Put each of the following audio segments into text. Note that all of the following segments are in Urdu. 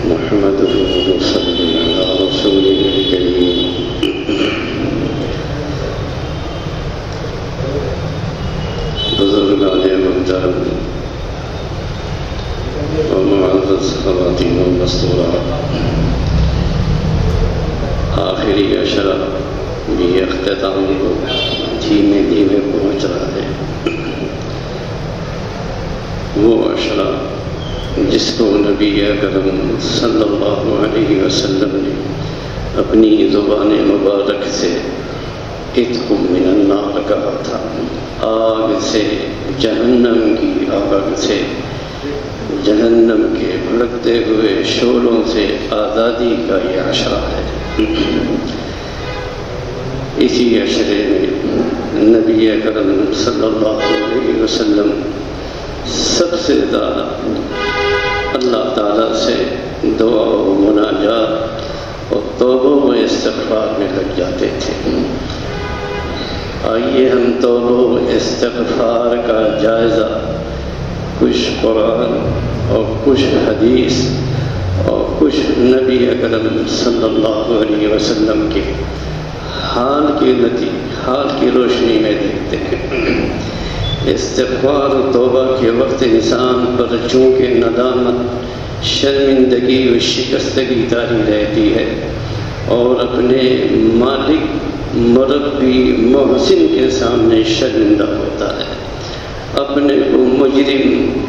نحمده ونصلي على رسوله الكريم. بزرگان محترم ومعزز خواتین و مستورات، آخری عشرہ بھی اختتام کو دھیمے دھیمے پہنچ رہا ہے. وہ عشرہ جس کو نبی اکرم صلی اللہ علیہ وسلم نے اپنی زبان مبارک سے عتق من النار کہا تھا، آگ سے، جہنم کی آگ سے، جہنم کے بھڑکتے ہوئے شعلوں سے آزادی کا یہ عشرہ ہے. اسی عشرے میں نبی اکرم صلی اللہ علیہ وسلم سب سے زیادہ اللہ تعالیٰ سے دعا و مناجات اور توبہ و استغفار میں لگ جاتے تھے. آئیے ہم توبہ و استغفار کا جائزہ کچھ قرآن اور کچھ حدیث اور کچھ نبی اکرم صلی اللہ علیہ وسلم کے حال کی روشنی میں دیکھتے ہیں. استغفار و توبہ کے وقت انسان پر چونکہ ندامت، شرمندگی و شکستگی طاری رہتی ہے اور اپنے مالک، مربی، محسن کے سامنے شرمندہ ہوتا ہے، اپنے کو مجرم،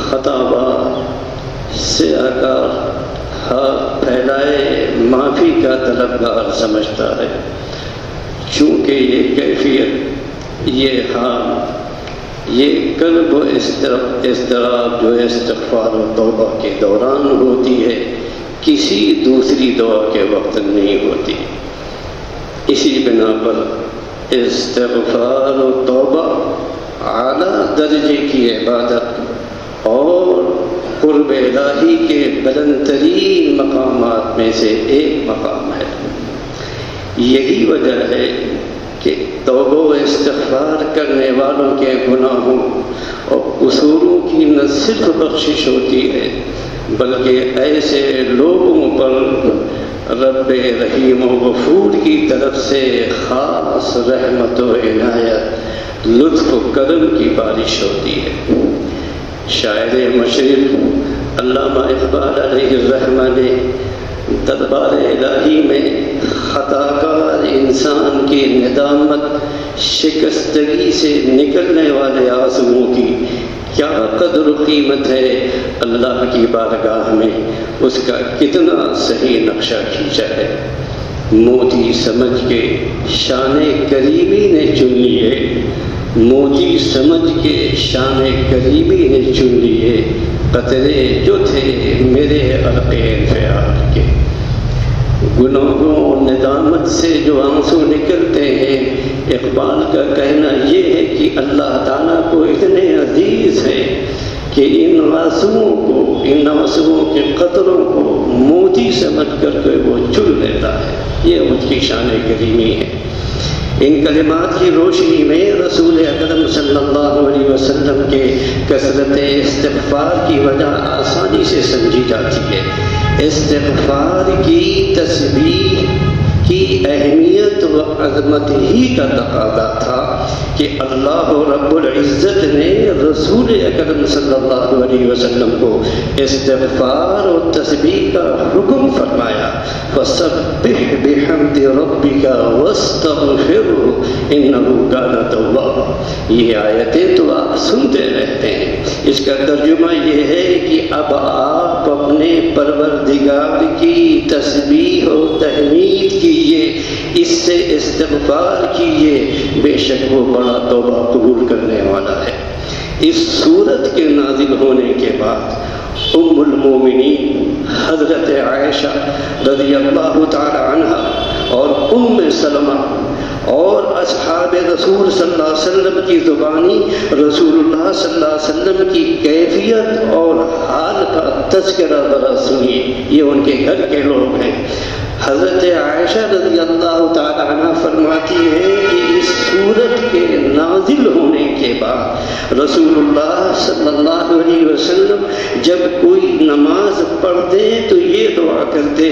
خطابار، سیاہکار، ہاتھ پھیلائے معافی کا طلبگار سمجھتا ہے. چونکہ یہ کیفیت، یہ حال، یہ قلب و اضطراب جو استغفار و توبہ کے دوران ہوتی ہے، کسی دوسری دعا کے وقت نہیں ہوتی. اسی بنا پر استغفار و توبہ اعلیٰ درجے کی عبادت اور قرب الہی کے بلند ترین مقامات میں سے ایک مقام ہے. یہی وجہ ہے کہ توبہ و استغفار کرنے والوں کے گناہوں اور قصوروں کی نہ صرف بخشش ہوتی ہے بلکہ ایسے لوگوں پر رب رحیم و غفور کی طرف سے خاص رحمت و عنایت، لطف و کرم کی بارش ہوتی ہے. شاعر مشرق علامہ اقبال علیہ الرحمہ نے دربار الہی میں خطا کار انسان کی ندامت، شکستگی سے نکلنے والے آنسوؤں کی کیا قدر و قیمت ہے، اللہ کی بارگاہ میں اس کا کتنا صحیح نقشہ کھینچا ہے. موتی سمجھ کے شان کریمی نے چن لیے، موتی سمجھ کے شان کریمی نے چن لیے، قطرے جو تھے میرے عرق انفعال کے. گناہوں اور ندامت سے جو آنسو نکلتے ہیں، اقبال کا کہنا یہ ہے کہ اللہ تعالیٰ کو اتنے عزیز ہے کہ ان آنسوؤں کو، ان آنسوؤں کے قطروں کو موتی سمجھ کر کے وہ چن لیتا ہے. یہ اس کی شان کریمی ہے. ان کلمات کی روشنی میں رسول اکرم صلی اللہ علیہ وسلم کے کثرت استغفار کی وجہ آسانی سے سمجھی جاتی ہے. استغفار کی تسبیح کی اہمیت و عظمت ہی کا تقاضا تھا کہ اللہ رب العزت نے رسول اکرم صلی اللہ علیہ وسلم کو استغفار و تسبیح کا حکم فرمایا. فسبح بحمد ربک واستغفرہ انہ کان توابا. یہ آیتیں تو آپ سنتے رہتے ہیں، اس کا ترجمہ یہ ہے کہ اب آپ اپنے پروردگار کی تسبیح و تحمید کیجیے، اس سے استغفار کیجیے، بے شک وہ بڑا توبہ قبول کرنے والا ہے. اس سورت کے نازل ہونے کے بعد ام المومنین حضرت عائشہ رضی اللہ تعالی عنہا اور ام سلمہ اور اصحاب رسول صلی اللہ علیہ وسلم کی زبانی رسول اللہ صلی اللہ علیہ وسلم کی کیفیت اور حال کا تذکرہ ذرا سنیے. یہ ان کے گھر کے لوگ ہیں. حضرت عائشہ رضی اللہ تعالی عنہ فرماتی ہیں کہ اس سورت کے نازل ہونے کے بعد رسول اللہ صلی اللہ علیہ وسلم جب کوئی نماز پڑھتے تو یہ دعا کرتے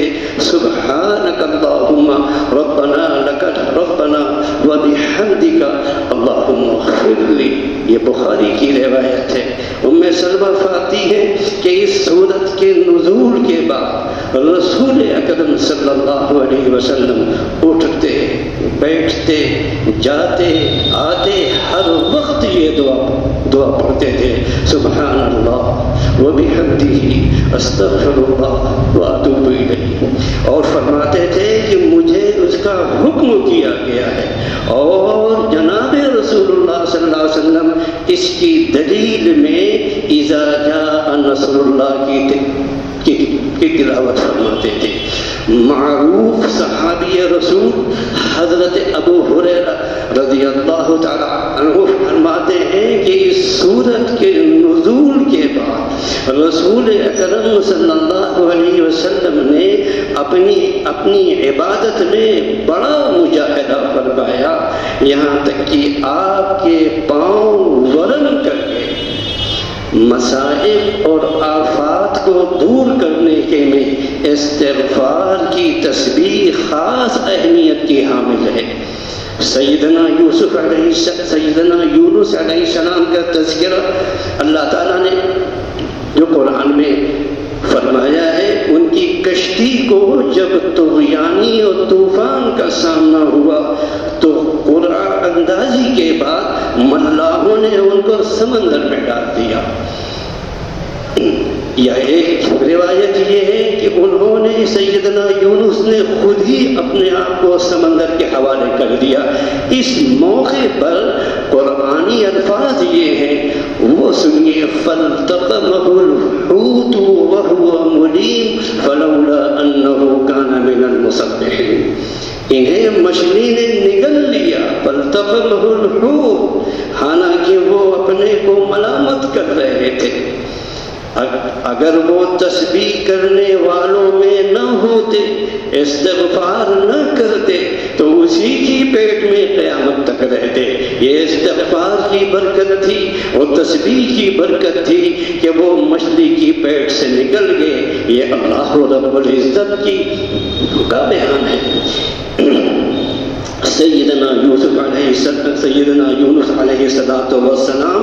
سبحانک اللہم ربنا لک ربنا وبحمدک اللہم اغفر لی. یہ بخاری کی روایت ہے. ام سلمہ فرماتی ہے کہ اس سورت کے نزول کے بعد رسول اکرم صلی اللہ علیہ وسلم اٹھتے بیٹھتے جاتے آتے ہر وقت یہ دعا پڑھتے تھے سبحان اللہ وبحمدہ استغفر اللہ واتوب الیہ. اور فرماتے تھے کہ مجھے اس کا حکم کیا گیا ہے اور جناب رسول اللہ صلی اللہ علیہ وسلم اس کی دلیل میں اذا جاء نصر اللہ کی تلاوت فرماتے تھے. معروف صحابی رسول حضرت ابو ہریرہ رضی اللہ تعالی عنہ فرماتے ہیں کہ اس سورت کے نزول کے بعد رسول اکرم صلی اللہ علیہ وسلم نے اپنی عبادت میں بڑا مجاہدہ فرمایا، یہاں تک کہ آپ کے پاؤں ورم کر کے مسائل اور آفات کو دور کرنے کے میں استغفار کی تسبیح خاص اہمیت کی حامل ہے. سیدنا یونس علیہ السلام کا تذکرہ اللہ تعالیٰ نے جو قرآن میں فرمایا ہے، ان کی کشتی کو جب طغیانی اور طوفان کا سامنا ہوا تو قرآن اندازی کے بعد ملاحوں نے ان کو سمندر میں ڈال دیا. یا ایک روایت یہ ہے کہ انہوں نے سیدنا یونس نے خود ہی اپنے آپ کو سمندر کے حوالے کر دیا. اس موقع پر قرآنی الفاظ یہ ہیں، وہ سنیے فَالْتَقَمَهُ الْحُوتُ وَهُوَ مُلِيمٌ فَلَوْلَا أَنَّهُ كَانَ مِنَ الْمُصَبِّحِينَ. انہیں مچھلی نے نگل لیا فَالْتَقَمَهُ الْحُوتُ، حالانکہ وہ اپنے کو ملامت کر رہے تھے. اگر وہ تسبیح کرنے والوں میں نہ ہوتے، استغفار نہ کرتے تو اسی کی پیٹ میں قیامت تک رہتے. یہ استغفار کی برکت تھی اور تسبیح کی برکت تھی کہ وہ مچھلی کی پیٹ سے نکل گئے. یہ اللہ رب العزت کی کا بیان ہے. سیدنا یونس علیہ السلام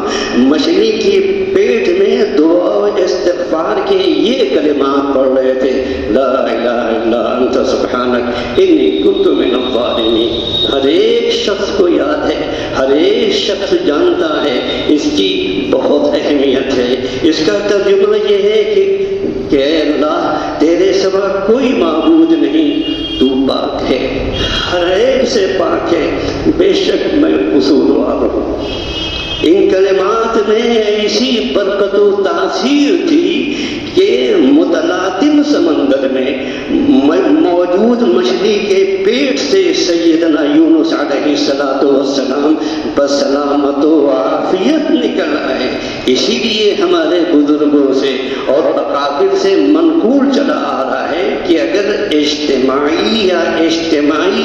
مچھلی کی پیٹ میں دعا و استغفار کے یہ کلمات پڑھ رہے تھے، لا الہ الا انت سبحانک انی کنت من الظالمین. ہر ایک شخص کو یاد ہے، ہر ایک شخص جانتا ہے، اس کی بہت اہمیت ہے. اس کا ترجمہ یہ ہے کہ اے اللہ تیرے سوا کوئی معبود نہیں، تو پاک ہے، ہر ایک سے پاک ہے، بے شک میں قصوروار ہوں. ان کلمات میں ایسی برکت و تاثیر تھی کہ متلاطم سمندر میں موجود مچھلی کے پیٹ سے سیدنا یونس علیہ السلام بسلامت و عافیت نکل آئے. اسی لیے ہمارے بزرگوں سے اور اکابر سے منقول چلا آ رہا ہے کہ اگر اجتماعی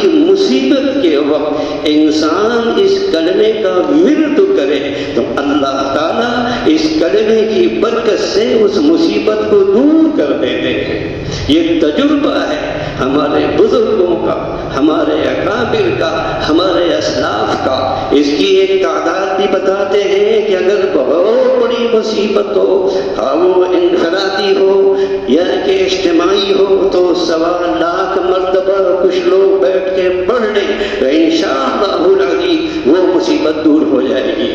مصیبت کے وقت انسان اس کلمے کا ورد کرے تو اللہ تعالیٰ اس کلمے کی برکت سے اس مصیبت کو دور کر دیتے ہیں. یہ تجربہ ہے ہمارے بزرگوں کا، ہمارے اکابر کا، ہمارے اسلاف کا. اس کی ایک تعداد بھی بتاتے ہیں کہ اگر بہت بڑی مصیبت ہو، وہ انفرادی ہو یا کہ اجتماعی ہو، تو 1.25 لاکھ مرتبہ کچھ لوگ بیٹھ کے پڑھ لیں تو انشاءاللہ العزیز وہ مصیبت دور ہو جائے گی.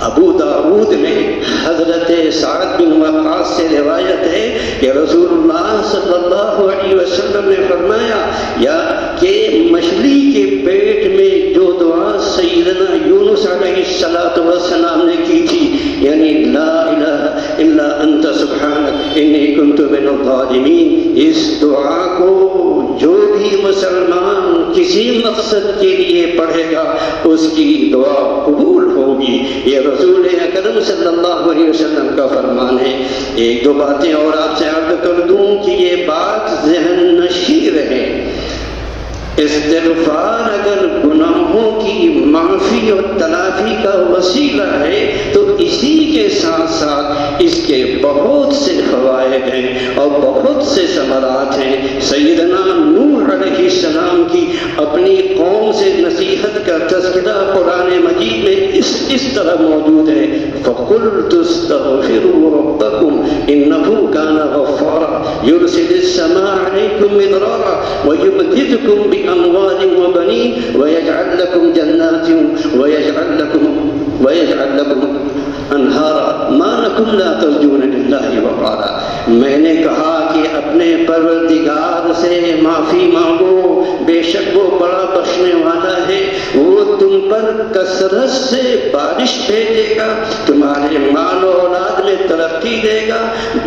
ابو داؤد میں حضرت سعد بن وقاص سے روایت ہے کہ رسول اللہ صلی اللہ علیہ وسلم نے فرمایا یا کہ مچھلی کے پیٹ میں جو دعا سیدنا یونس علیہ السلام نے کی تھی، یعنی لا الہ الا انت سبحانک انی کنت من الظالمین، اس دعا کو جو بھی مسلمان کسی مقصد کے لیے پڑھے گا اس کی دعا قبول ہوگی. یہ رسول اکرم صلی اللہ علیہ وسلم کا فرمان ہے. ایک دو باتیں اور آپ سے عرض کر دوں کہ یہ بات ذہن نشین رہے. استغفار اگر گناہوں کی معافی اور تلافی کا وسیلہ ہے، تو اسی کے ساتھ ساتھ اس کے بہت سے فوائد ہیں اور بہت سے ثمرات ہیں۔ سیدنا نوح علیہ السلام کی اپنی قوم سے نصیحت کا تذکرہ قرآن مجید میں اس طرح موجود ہے، فَقُلْتُ اسْتَغْفِرُوا رَبَّكُمْ إِنَّهُ كَانَ غَفَّارًا يُرْسِلِ السَّمَاءَ عَلَيْكُمْ مِدْرَارًا وَيُمْدِدْكُمْ بِأَمْوَالٍ وَبَنِينَ وَيَجْعَلْ لَكُمْ جَنَّاتٍ وَيَجْعَلْ لَكُمْ انہارا ما لکم لا ترجون للہ وقارا۔ میں نے کہا کہ اپنے پروردگار سے معافی مانگو، بے شک وہ بڑا بخشنے والا ہے، وہ تم پر کثرت سے بارش بھیجے گا، تمہارے مال و اولاد میں ترقی دے گا،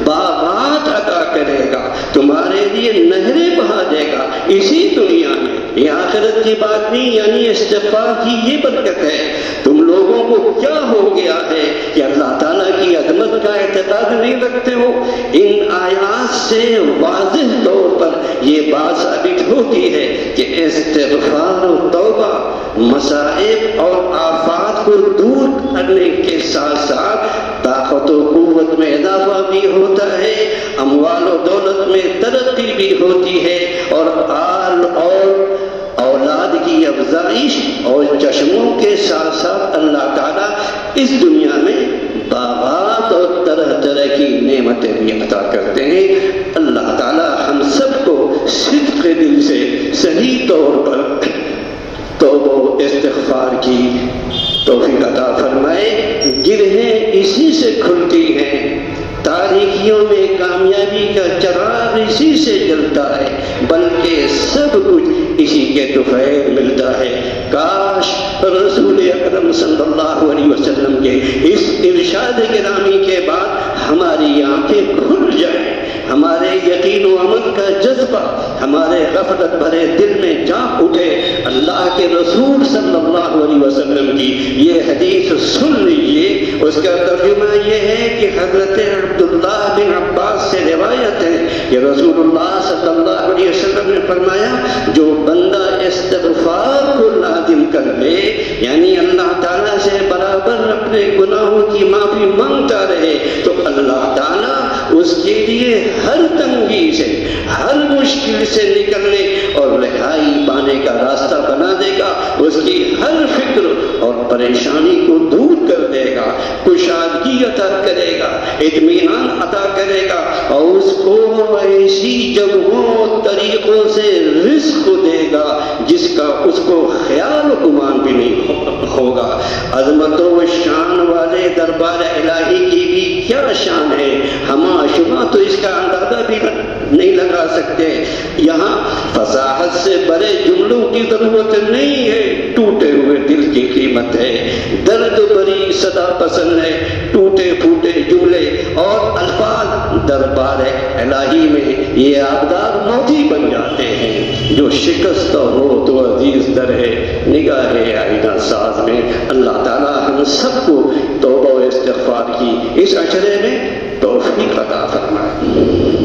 باغات عطا کرے گا، تمہارے لیے نہریں بہا دے گا اسی دنیا میں۔ یہ آخرت کی بات نہیں، یعنی استغفار کی یہ برکت ہے۔ تم لوگوں کو کیا ہو گیا ہے کہ اللہ تعالیٰ کی عظمت کا اعتقاد نہیں رکھتے ہو؟ ان آیات سے واضح طور پر یہ بات ثابت ہوتی ہے کہ استغفار و توبہ مصائب اور آفات کو دور کرنے کے ساتھ ساتھ طاقت و قوت میں اضافہ بھی ہوتا ہے، اموال و دولت میں ترقی بھی ہوتی ہے، اور آل اور اولاد کی افزائش اور چشموں کے ساتھ ساتھ اللہ تعالیٰ اس دنیا میں باغات اور طرح طرح کی نعمتیں بھی عطا کرتے ہیں۔ اللہ تعالیٰ ہم سب کو صدق دل سے صحیح طور پر توبہ و استغفار کی توفیق عطا فرمائے۔ گرہیں اسی سے کھلتی ہیں، تاریکیوں میں کامیابی کا چراغ اسی سے جلتا ہے، بلکہ سب کچھ اسی کے طفیل ملتا ہے۔ کاش رسول اکرم صلی اللہ علیہ وسلم کے اس ارشاد گرامی کے بعد ہماری آنکھیں کھل جائیں، ہمارے یقین و عمل کا جذبہ ہمارے غفلت بھرے دل میں جاگ اٹھے، اللہ کے رسول صلی اللہ علیہ وسلم کی یہ حدیث سن لیجئے۔ اس کا ترجمہ یہ ہے کہ حضرت عبداللہ بن عباس سے روایت ہے کہ رسول اللہ صلی اللہ علیہ وسلم نے فرمایا، جو بندہ استغفار کو لازم کر لے، یعنی اللہ تعالیٰ سے برابر اپنے گناہوں کی معافی مانگتا رہے، تو اللہ تعالیٰ اس کے لیے ہر تنگی سے، ہر مشکل سے نکلنے اور رہائی پانے کا راستہ بنا دے گا، اس کی ہر فکر اور پریشانی کو دور کر دے گا، کشادگی عطا کرے گا، اطمینان عطا کرے گا، اور اس کو ایسی جگہوں طریقوں سے رزق دے گا جس کا اس کو خیال و گمان بھی نہیں ہوگا۔ عظمت و شان والے دربار الہی کی بھی کیا شان ہے، ہم شما تو اس کا اندازہ بھی نہیں لگا سکتے۔ یہاں فصاحت سے بڑے جملوں کی ضرورت نہیں ہے، ٹوٹے ہوئے دل کی قیمت ہے، درد بری صدا پسند ہے، ٹوٹے پھوٹے جملے اور الفاظ دربار الہی میں یہ آبدار موتی بن جاتے ہیں۔ جو شکست ہو تو عزیز در ہے نگاہ آئینہ ساز میں۔ اللہ تعالی ہم سب کو توبہ و استغفار کی اس اشرے میں توفیق عطا فرمائے۔